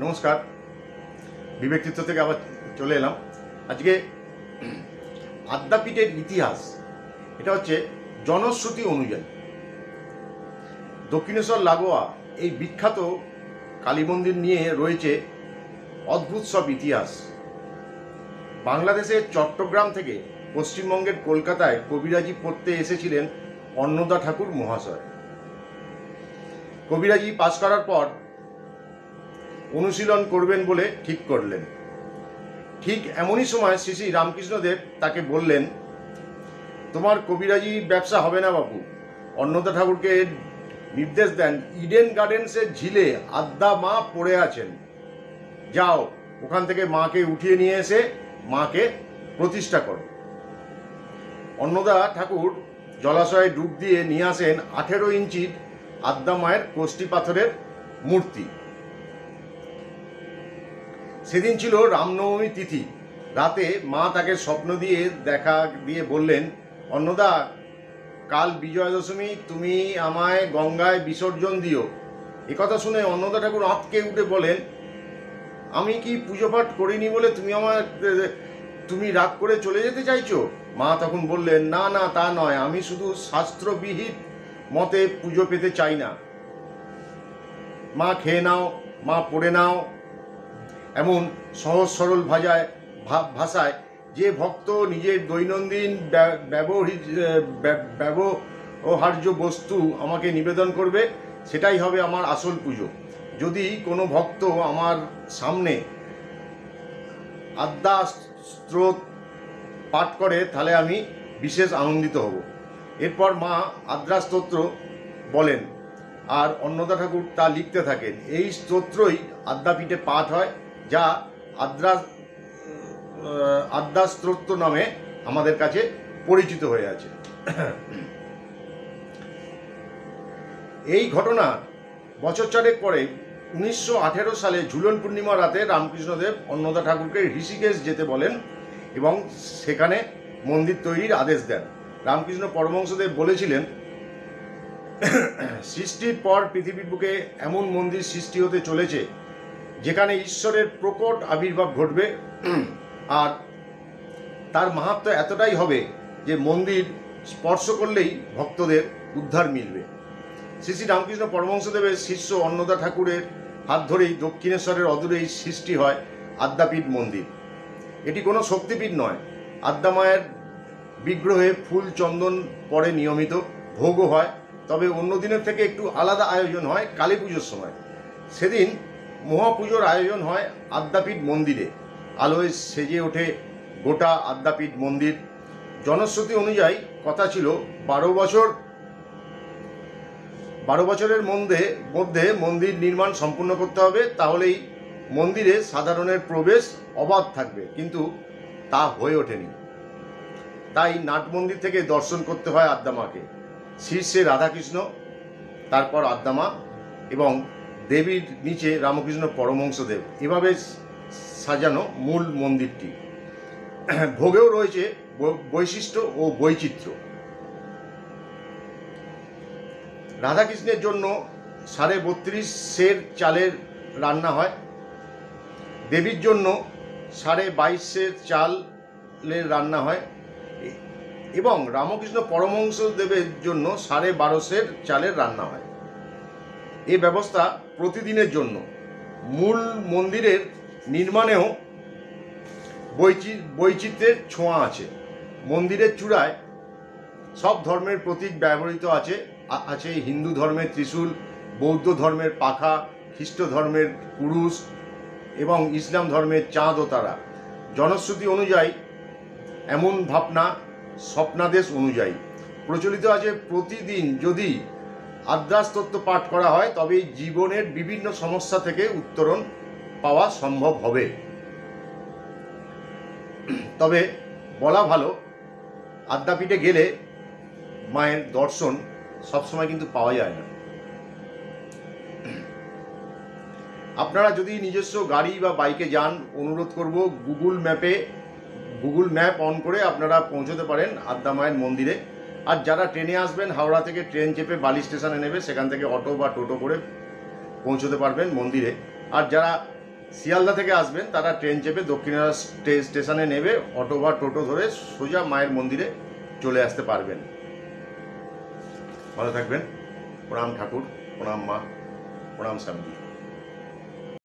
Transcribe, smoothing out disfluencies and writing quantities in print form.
নমস্কার, বিবেকচিত্র থেকে আবার চলে এলাম। আজকে আদ্যাপীঠের ইতিহাস, এটা হচ্ছে জনশ্রুতি অনুযায়ী দক্ষিণেশ্বর লাগোয়া এই বিখ্যাত কালী মন্দির নিয়ে রয়েছে অদ্ভুত সব ইতিহাস। বাংলাদেশের চট্টগ্রাম থেকে পশ্চিমবঙ্গের কলকাতায় কবিরাজি পড়তে এসেছিলেন অন্নদা ঠাকুর মহাশয়। কবিরাজি পাশ করার পর অনুশীলন করবেন বলে ঠিক করলেন। ঠিক এমনই সময় শ্রী শ্রী রামকৃষ্ণদেব তাকে বললেন, তোমার কবিরাজি ব্যবসা হবে না বাবু। অন্নদা ঠাকুরকে নির্দেশ দেন, ইডেন গার্ডেন্সের ঝিলে আদ্যা মা পড়ে আছেন, যাও ওখান থেকে মাকে উঠিয়ে নিয়ে এসে মাকে প্রতিষ্ঠা করো। অন্নদা ঠাকুর জলাশয়ে ডুব দিয়ে নিয়ে আসেন 18 ইঞ্চির আদ্যা মায়ের কোষ্ঠী পাথরের মূর্তি। সেদিন ছিল রামনবমী তিথি। রাতে মা তাকে স্বপ্ন দিয়ে বললেন, অন্নদা, কাল বিজয়া দশমী, তুমি আমায় গঙ্গায় বিসর্জন দিও। একথা শুনে অন্নদা ঠাকুর আঁতকে উঠে বলেন, আমি কি পুজো পাঠ করিনি বলে তুমি রাগ করে চলে যেতে চাইছো? মা তখন বললেন, না না, তা নয়, আমি শুধু শাস্ত্রবিহিত মতে পুজো পেতে চাই না। মা খেয়ে নাও, মা পড়ে নাও। এমন সহজ সরল ভাষায় যে ভক্ত নিজের দৈনন্দিন ব্যবহার্য বস্তু আমাকে নিবেদন করবে, সেটাই হবে আমার আসল পুজো। যদি কোনো ভক্ত আমার সামনে আদ্যা স্তোত্র পাঠ করে তাহলে আমি বিশেষ আনন্দিত হব। এরপর মা আদ্যা স্তোত্র বলেন আর অন্নদা ঠাকুর তা লিখতে থাকেন। এই স্তোত্রই আদ্যাপীঠে পাঠ হয়, যা আদ্যা স্তোত্র নামে আমাদের কাছে পরিচিত হয়ে আছে। এই ঘটনার বছর চারেক পরে 1918 সালে ঝুলন পূর্ণিমা রাতে রামকৃষ্ণদেব অন্নদা ঠাকুরকে ঋষিকেশ যেতে বলেন এবং সেখানে মন্দির তৈরির আদেশ দেন। রামকৃষ্ণ পরমহংসদেব বলেছিলেন, সৃষ্টির পর পৃথিবীর বুকে এমন মন্দির সৃষ্টি হতে চলেছে যেখানে ঈশ্বরের প্রকট আবির্ভাব ঘটবে, আর তার মাহাত্ম্য এতটাই হবে যে মন্দির স্পর্শ করলেই ভক্তদের উদ্ধার মিলবে। শ্রী শ্রী রামকৃষ্ণ পরমহংসদেবের শিষ্য অন্নদা ঠাকুরের হাত ধরেই দক্ষিণেশ্বরের অদূরেই সৃষ্টি হয় আদ্যাপীঠ মন্দির। এটি কোনো শক্তিপীঠ নয়। আদ্যা মায়ের বিগ্রহে ফুল চন্দন পড়ে নিয়মিত, ভোগও হয়, তবে অন্য দিনের থেকে একটু আলাদা আয়োজন হয় কালী পুজোর সময়। সেদিন মহাপুজোর আয়োজন হয় আদ্যাপীঠ মন্দিরে। আলোয় সেজে ওঠে গোটা আদ্যাপীঠ মন্দির। জনশ্রুতি অনুযায়ী কথা ছিল 12 বছরের মধ্যে মন্দির নির্মাণ সম্পূর্ণ করতে হবে, তাহলেই মন্দিরে সাধারণের প্রবেশ অবাধ থাকবে, কিন্তু তা হয়ে ওঠেনি। তাই নাট মন্দির থেকে দর্শন করতে হয় আদ্যা মাকে। শীর্ষে রাধাকৃষ্ণ, তারপর আদ্যা মা এবং দেবীর নিচে রামকৃষ্ণ পরমহংসদেব। এভাবে সাজানো মূল মন্দিরটি। ভোগেও রয়েছে বৈশিষ্ট্য ও বৈচিত্র্য। রাধাকৃষ্ণের জন্য 32.5 সের চালের রান্না হয়, দেবীর জন্য 22.5 সের চালের রান্না হয় এবং রামকৃষ্ণ পরমহংসদেবের জন্য 12.5 সের চালের রান্না হয়। এই ব্যবস্থা প্রতিদিনের জন্য। মূল মন্দিরের নির্মাণেও বৈচিত্র্যের ছোঁয়া আছে। মন্দিরের চূড়ায় সব ধর্মের প্রতীক ব্যবহৃত আছে। হিন্দু ধর্মের ত্রিশূল, বৌদ্ধ ধর্মের পাখা, খ্রিস্ট ধর্মের কুরুশ এবং ইসলাম ধর্মের চাঁদ ও তারা। জনশ্রুতি অনুযায়ী এমন ভাবনা স্বপ্নাদেশ অনুযায়ী প্রচলিত আছে, প্রতিদিন যদি আদ্যা স্তোত্র পাঠ করা হয় তবে জীবনের বিভিন্ন সমস্যা থেকে উত্তরণ পাওয়া সম্ভব হবে। তবে বলা ভালো, আদ্যাপীঠে গেলে মায়ের দর্শন সবসময় কিন্তু পাওয়া যায় না। আপনারা যদি নিজস্ব গাড়ি বা বাইকে যান, অনুরোধ করব গুগল ম্যাপ অন করে আপনারা পৌঁছতে পারেন আদ্যা মায়ের মন্দিরে। আর যারা ট্রেনে আসবেন, হাওড়া থেকে ট্রেন চেপে বালি স্টেশনে নেবে, সেখান থেকে অটো বা টোটো করে পৌঁছতে পারবেন মন্দিরে। আর যারা শিয়ালদা থেকে আসবেন তারা ট্রেন চেপে দক্ষিণেশ্বর স্টেশনে নেবে, অটো বা টোটো ধরে সোজা মায়ের মন্দিরে চলে আসতে পারবেন। ভালো থাকবেন। প্রণাম ঠাকুর, প্রণাম মা, প্রণাম স্বামীজি।